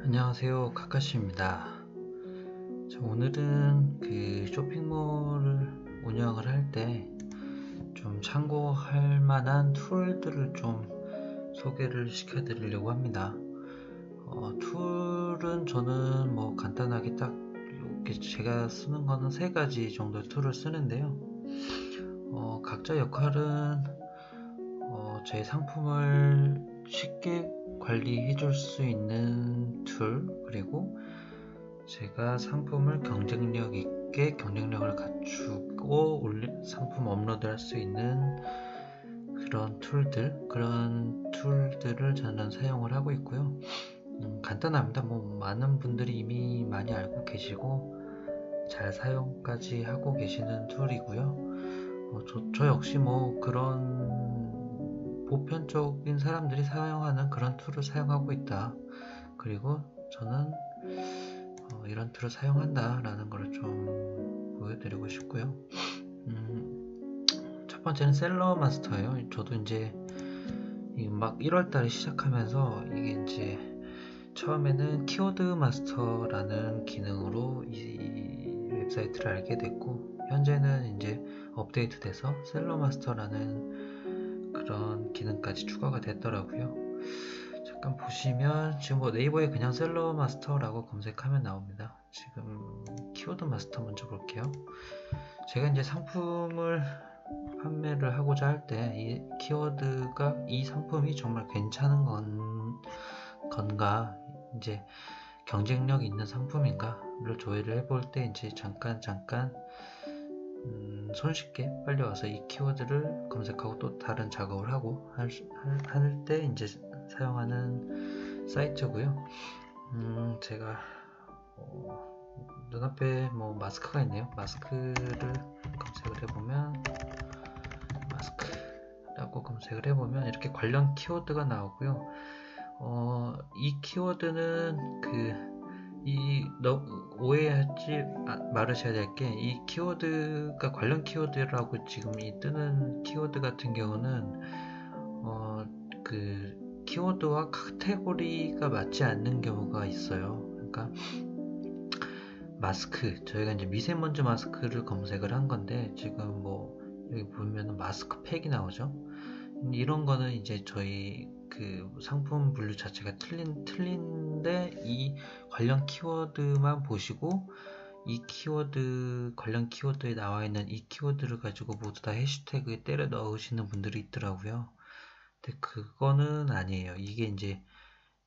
안녕하세요, 카카시입니다. 오늘은 그 쇼핑몰을 운영을 할 때 좀 참고할 만한 툴들을 좀 소개를 시켜 드리려고 합니다. 툴은 저는 뭐 간단하게 딱 이렇게 제가 쓰는 거는 세 가지 정도의 툴을 쓰는데요. 각자 역할은 제 상품을 쉽게 관리해 줄 수 있는 툴, 그리고 제가 상품을 경쟁력 있게 경쟁력을 갖추고 상품 업로드할 수 있는 그런 툴들을 저는 사용을 하고 있고요. 간단합니다. 뭐 많은 분들이 이미 많이 알고 계시고 잘 사용까지 하고 계시는 툴이고요. 저 역시 뭐 그런 보편적인 사람들이 사용하는 그런 툴을 사용하고 있다. 그리고 저는 이런 툴을 사용한다 라는 걸 좀 보여드리고 싶고요. 첫 번째는 셀러 마스터예요. 저도 이제 막 1월달에 시작하면서 이게 이제 처음에는 키워드 마스터라는 기능으로 이 웹사이트를 알게 됐고, 현재는 이제 업데이트돼서 셀러 마스터라는 그런 기능까지 추가가 됐더라고요. 잠깐 보시면 지금 뭐 네이버에 그냥 셀러 마스터라고 검색하면 나옵니다. 지금 키워드 마스터 먼저 볼게요. 제가 이제 상품을 판매를 하고자 할 때 이 키워드가 이 상품이 정말 괜찮은 건가, 이제 경쟁력 있는 상품인가를 조회를 해볼 때 이제 잠깐 손쉽게 빨리 와서 이 키워드를 검색하고 또 다른 작업을 하고 할 때 이제 사용하는 사이트고요. 제가 눈앞에 뭐 마스크가 있네요. 마스크를 검색을 해보면, 마스크라고 검색을 해보면 이렇게 관련 키워드가 나오고요. 이 키워드는 오해하지 말으셔야 될 게, 이 키워드가 관련 키워드라고 지금 이 뜨는 키워드 같은 경우는 키워드와 카테고리가 맞지 않는 경우가 있어요. 그러니까 마스크, 저희가 이제 미세먼지 마스크를 검색을 한 건데, 지금 뭐 여기 보면 마스크 팩이 나오죠. 이런 거는 이제 저희 그 상품 분류 자체가 틀린데, 이 관련 키워드만 보시고 이 키워드, 관련 키워드에 나와 있는 이 키워드를 가지고 모두 다 해시태그에 때려 넣으시는 분들이 있더라고요. 근데 그거는 아니에요. 이게 이제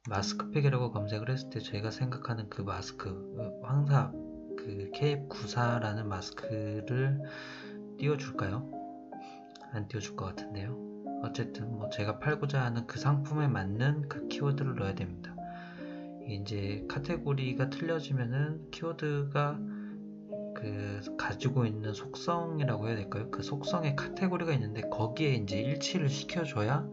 마스크팩이라고 검색을 했을 때 제가 생각하는 그 마스크, 황사, 그 KF94라는 마스크를 띄워줄까요? 안 띄워줄 것 같은데요. 어쨌든 뭐 제가 팔고자 하는 그 상품에 맞는 그 키워드를 넣어야 됩니다. 이제 카테고리가 틀려지면은 키워드가 가지고 있는 속성이라고 해야 될까요? 그 속성의 카테고리가 있는데 거기에 이제 일치를 시켜줘야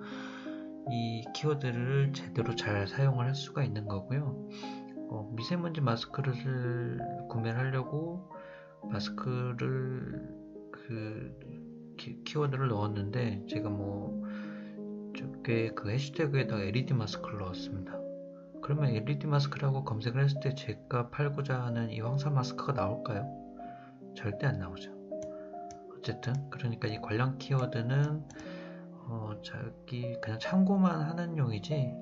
이 키워드를 제대로 잘 사용을 할 수가 있는 거고요. 미세먼지 마스크를 구매를 하려고 마스크를 키워드를 넣었는데, 제가 뭐 저게 그 해시태그에다가 LED 마스크를 넣었습니다. 그러면 LED 마스크라고 검색을 했을 때 제가 팔고자 하는 이 황사 마스크가 나올까요? 절대 안 나오죠. 어쨌든 그러니까 이 관련 키워드는 자기 그냥 참고만 하는 용이지,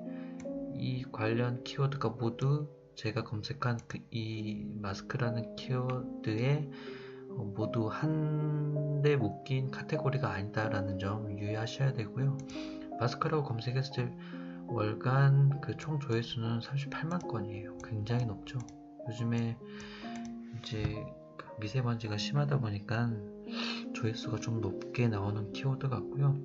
이 관련 키워드가 모두 제가 검색한 이 마스크라는 키워드에 모두 한데 묶인 카테고리가 아니다라는 점 유의하셔야 되고요. 마스크라고 검색했을 때 월간 그 총 조회수는 38만 건이에요. 굉장히 높죠. 요즘에 이제 미세먼지가 심하다 보니까 조회수가 좀 높게 나오는 키워드 같고요.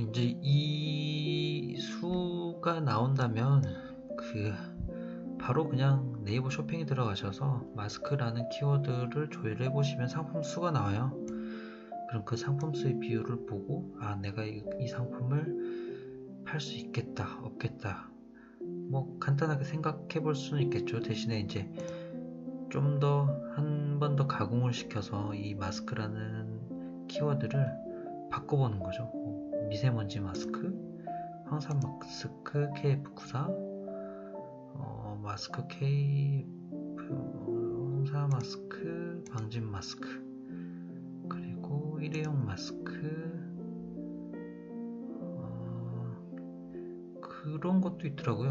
이제 이 수가 나온다면 바로 그냥 네이버 쇼핑에 들어가셔서 마스크라는 키워드를 조회를 해보시면 상품 수가 나와요. 그럼 그 상품 수의 비율을 보고, 내가 이 상품을 팔 수 있겠다 없겠다, 뭐 간단하게 생각해 볼 수는 있겠죠. 대신에 이제 좀 더 한 번 더 가공을 시켜서 이 마스크라는 키워드를 바꿔보는 거죠. 미세먼지 마스크, 황사 마스크 KF94, 마스크 케이프, 황사 마스크, 방진 마스크, 그리고 일회용 마스크, 그런 것도 있더라고요.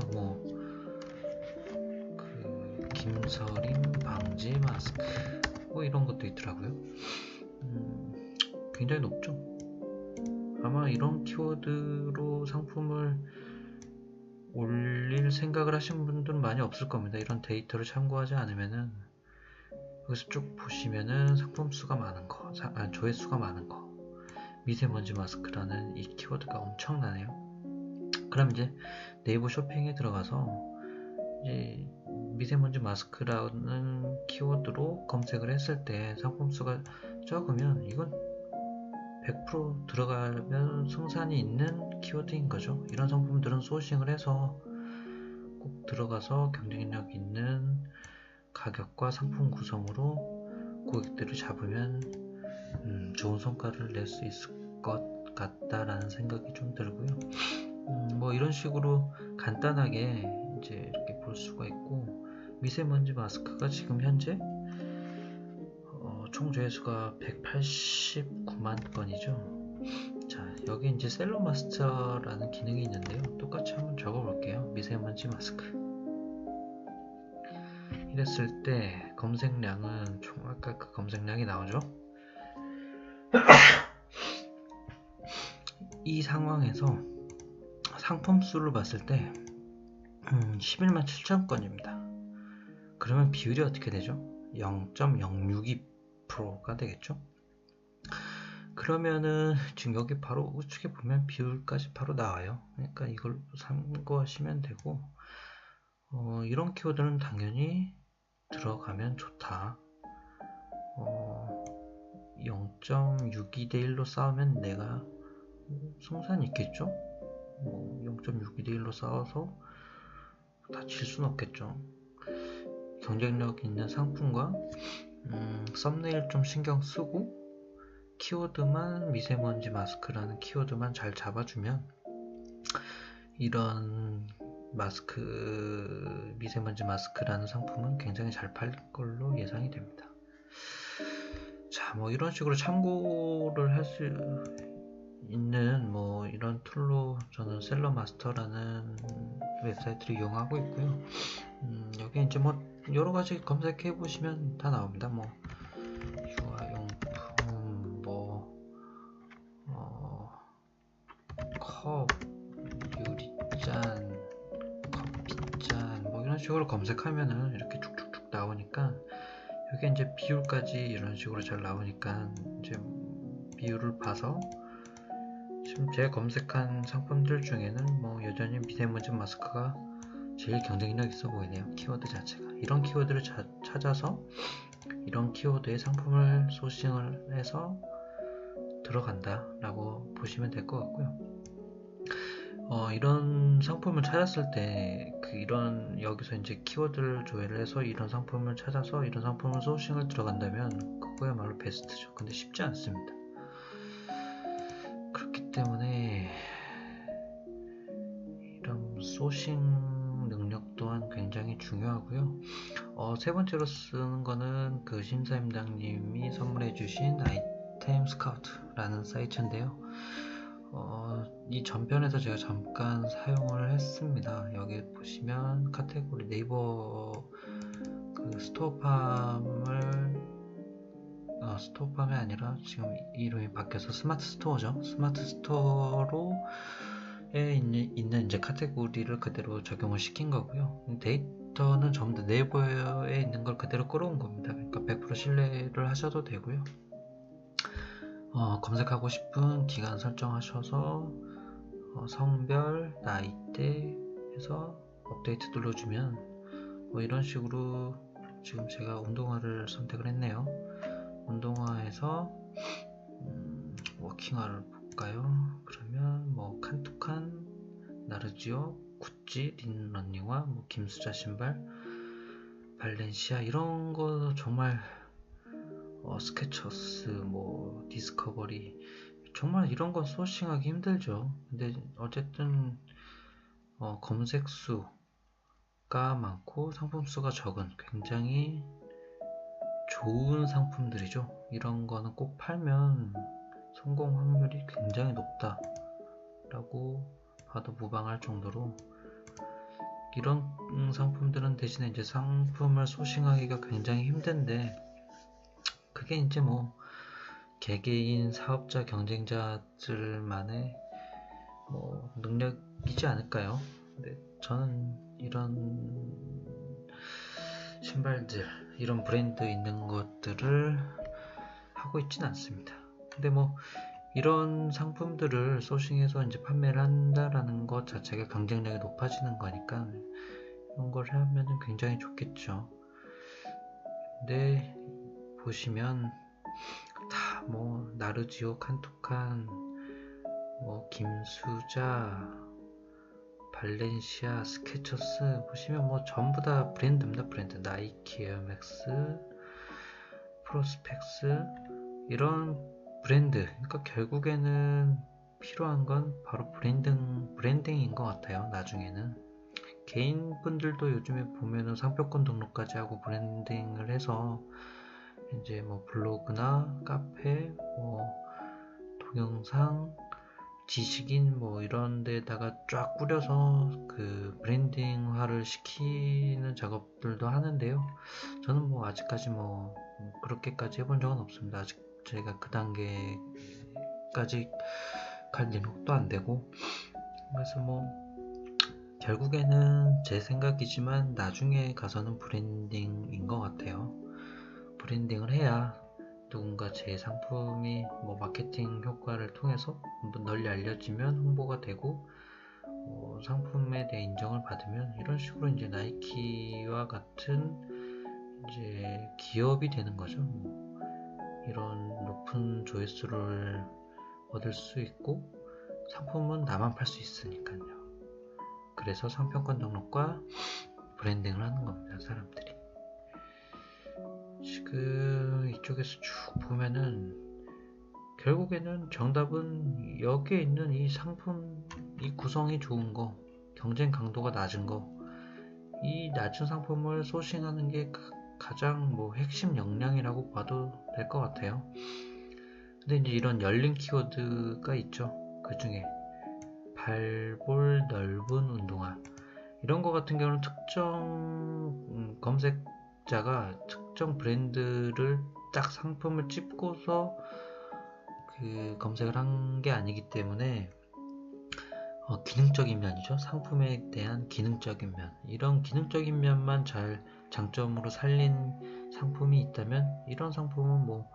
김서림 방지 마스크, 이런 것도 있더라고요. 굉장히 높죠. 아마 이런 키워드로 상품을 올릴 생각을 하신 분들은 많이 없을 겁니다. 이런 데이터를 참고하지 않으면은, 여기서 쭉 보시면은 상품 수가 많은 거, 조회수가 많은 거, 미세먼지 마스크라는 이 키워드가 엄청나네요. 그럼 이제 네이버 쇼핑에 들어가서 이제 미세먼지 마스크라는 키워드로 검색을 했을 때 상품 수가 적으면 이건 100% 들어가면 승산이 있는 키워드인 거죠. 이런 상품들은 소싱을 해서 꼭 들어가서 경쟁력 있는 가격과 상품 구성으로 고객들을 잡으면 좋은 성과를 낼 수 있을 것 같다라는 생각이 좀 들고요. 이런 식으로 간단하게 이제 이렇게 볼 수가 있고, 미세먼지 마스크가 지금 현재 총 조회수가 189만 건이죠. 자, 여기 이제 셀러 마스터라는 기능이 있는데요. 똑같이 한번 적어 볼게요. 미세먼지 마스크. 이랬을 때 검색량은 총 아까 그 검색량이 나오죠. 이 상황에서 상품 수를 봤을 때 11만 7천 건입니다. 그러면 비율이 어떻게 되죠? 0.062%가 되겠죠. 그러면은 지금 여기 바로 우측에 보면 비율까지 바로 나와요. 그러니까 이걸 참고하시면 되고, 이런 키워드는 당연히 들어가면 좋다. 0.62 대 1로 싸우면 내가 승산이 있겠죠. 0.62 대 1로 싸워서 다 질 수는 없겠죠. 경쟁력 있는 상품과 썸네일 좀 신경 쓰고 키워드만 미세먼지 마스크라는 키워드만 잘 잡아주면 이런 미세먼지 마스크라는 상품은 굉장히 잘 팔릴 걸로 예상이 됩니다. 자, 이런 식으로 참고를 할 수 있는 이런 툴로 저는 셀러마스터라는 웹사이트를 이용하고 있고요. 여기 이제 여러 가지 검색해 보시면 다 나옵니다. 유아용품, 컵, 유리잔, 커피잔, 이런 식으로 검색하면은 이렇게 쭉쭉쭉 나오니까, 여기 이제 비율까지 이런 식으로 잘 나오니까 이제 비율을 봐서 지금 제가 검색한 상품들 중에는 여전히 미세먼지 마스크가 제일 경쟁력 있어 보이네요. 키워드 자체가. 이런 키워드를 찾아서 이런 키워드의 상품을 소싱을 해서 들어간다 라고 보시면 될 것 같고요. 이런 상품을 찾았을 때 여기서 이제 키워드를 조회를 해서 이런 상품을 찾아서 이런 상품을 소싱을 들어간다면 그거야말로 베스트죠. 근데 쉽지 않습니다. 그렇기 때문에 이런 소싱 능력 또한 굉장히 중요하고요. 세 번째로 쓰는 거는 그 심사임당님이 선물해 주신 아이템 스카우트라는 사이트인데요. 이 전편에서 제가 잠깐 사용을 했습니다. 여기 보시면 카테고리 네이버 그 스토어팜이 아니라 지금 이름이 바뀌어서 스마트 스토어죠. 스마트 스토어로 있는 이제 카테고리를 그대로 적용을 시킨 거고요. 데이터는 전부 다 네이버에 있는 걸 그대로 끌어온 겁니다. 그러니까 100% 신뢰를 하셔도 되고요. 검색하고 싶은 기간 설정하셔서 성별, 나이대 해서 업데이트 눌러주면 이런 식으로 지금 제가 운동화를 선택을 했네요. 운동화에서 워킹화를 볼까요? 그러면 칸투칸, 나르지오, 구찌, 린러닝화, 김수자 신발, 발렌시아 이런 거 정말 스케쳐스, 디스커버리 정말 이런 건 소싱하기 힘들죠. 근데 어쨌든 검색수 많고 상품 수가 적은 굉장히 좋은 상품들이죠. 이런 거는 꼭 팔면 성공 확률이 굉장히 높다 라고 봐도 무방할 정도로, 이런 상품들은 대신에 이제 상품을 소싱하기가 굉장히 힘든데, 그게 이제 뭐 개개인 사업자 경쟁자들만의 뭐 능력이지 않을까요? 근데 저는 이런 신발들, 이런 브랜드 있는 것들을 하고 있진 않습니다. 근데 뭐 이런 상품들을 소싱해서 이제 판매를 한다라는 것 자체가 경쟁력이 높아지는 거니까 이런 걸 하면 굉장히 좋겠죠. 근데 보시면 다 뭐 나르지오, 칸토칸, 뭐 김수자, 발렌시아, 스케쳐스 보시면 뭐 전부 다 브랜드입니다. 브랜드. 나이키, 에어맥스, 프로스펙스, 이런 브랜드. 그러니까 결국에는 필요한 건 바로 브랜딩인 것 같아요. 나중에는 개인분들도 요즘에 보면은 상표권 등록까지 하고 브랜딩을 해서 이제 뭐 블로그나 카페, 뭐 동영상, 지식인 뭐 이런 데다가 쫙 뿌려서 그 브랜딩화를 시키는 작업들도 하는데요. 저는 뭐 아직까지 뭐 그렇게까지 해본 적은 없습니다. 아직 제가 그 단계까지 갈 능력도 안 되고, 그래서 뭐 결국에는 제 생각이지만 나중에 가서는 브랜딩인 것 같아요. 브랜딩을 해야 누군가 제 상품이 뭐 마케팅 효과를 통해서 널리 알려지면 홍보가 되고, 상품에 대해 인정을 받으면 이런 식으로 이제 나이키와 같은 이제 기업이 되는 거죠. 이런 높은 조회수를 얻을 수 있고 상품은 나만 팔 수 있으니까요. 그래서 상표권 등록과 브랜딩을 하는 겁니다, 사람들이. 지금 이쪽에서 쭉 보면은 결국에는 정답은 여기에 있는 이 상품, 이 구성이 좋은 거, 경쟁 강도가 낮은 거, 이 낮은 상품을 소싱하는 게 가장 뭐 핵심 역량이라고 봐도 될 것 같아요. 근데 이제 이런 열린 키워드가 있죠. 그 중에 발볼 넓은 운동화, 이런 거 같은 경우는 특정 검색자가 특정 브랜드를 딱 상품을 찝고서 그 검색을 한 게 아니기 때문에 기능적인 면이죠. 상품에 대한 기능적인 면, 이런 기능적인 면만 잘 장점으로 살린 상품이 있다면 이런 상품은 뭐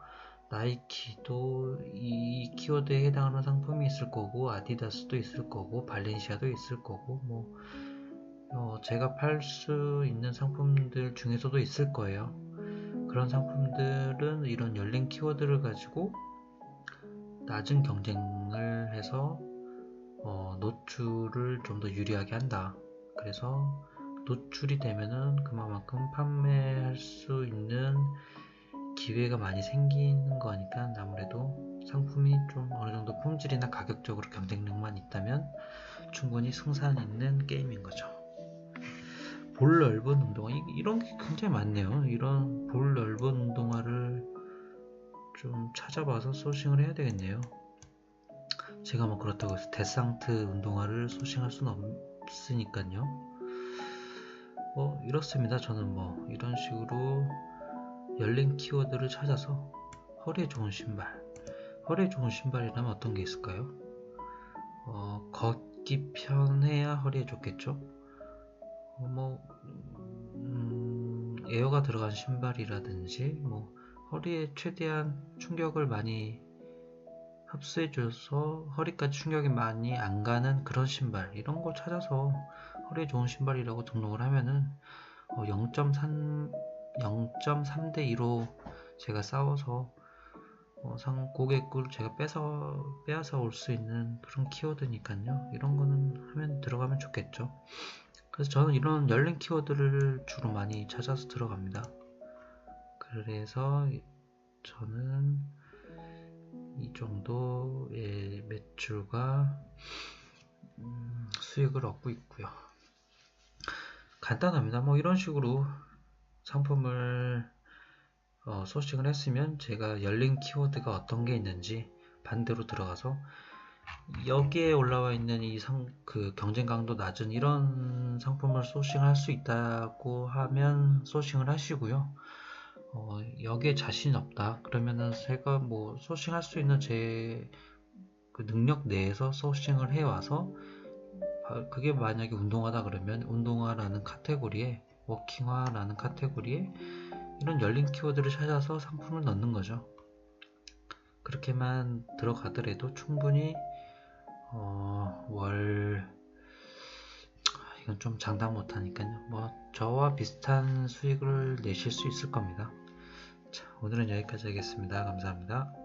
나이키도 이 키워드에 해당하는 상품이 있을 거고, 아디다스도 있을 거고, 발렌시아도 있을 거고, 뭐 제가 팔 수 있는 상품들 중에서도 있을 거예요. 그런 상품들은 이런 열린 키워드를 가지고 낮은 경쟁을 해서 노출을 좀 더 유리하게 한다. 그래서 노출이 되면은 그만큼 판매할 수 있는 기회가 많이 생기는 거니까 아무래도 상품이 좀 어느 정도 품질이나 가격적으로 경쟁력만 있다면 충분히 승산 있는 게임인 거죠. 볼 넓은 운동화, 이런 게 굉장히 많네요. 이런 볼 넓은 운동화를 좀 찾아봐서 소싱을 해야 되겠네요. 제가 뭐 그렇다고 해서 데상트 운동화를 소싱할 수는 없으니까요. 이렇습니다. 저는 뭐 이런 식으로 열린 키워드를 찾아서 허리에 좋은 신발, 허리에 좋은 신발이라면 어떤 게 있을까요? 걷기 편해야 허리에 좋겠죠. 에어가 들어간 신발이라든지 뭐 허리에 최대한 충격을 많이 흡수해줘서 허리까지 충격이 많이 안 가는 그런 신발, 이런 걸 찾아서 허리에 좋은 신발이라고 등록을 하면은 0.3대 2로 제가 싸워서 고객을 제가 빼앗아 올 수 있는 그런 키워드니까요. 이런 거는 하면 들어가면 좋겠죠. 그래서 저는 이런 열린 키워드를 주로 많이 찾아서 들어갑니다. 그래서 저는 이 정도의 매출과 수익을 얻고 있고요. 간단합니다. 뭐 이런 식으로 상품을 소싱을 했으면 제가 열린 키워드가 어떤 게 있는지 반대로 들어가서 여기에 올라와 있는 그 경쟁 강도 낮은 이런 상품을 소싱할 수 있다고 하면 소싱을 하시고요. 여기에 자신 없다 그러면은 제가 뭐 소싱할 수 있는 제 그 능력 내에서 소싱을 해와서 그게 만약에 운동화다 그러면 운동화라는 카테고리에 워킹화라는 카테고리에 이런 열린 키워드를 찾아서 상품을 넣는 거죠. 그렇게만 들어가더라도 충분히 이건 좀 장담 못하니까요. 뭐 저와 비슷한 수익을 내실 수 있을 겁니다. 자, 오늘은 여기까지 하겠습니다. 감사합니다.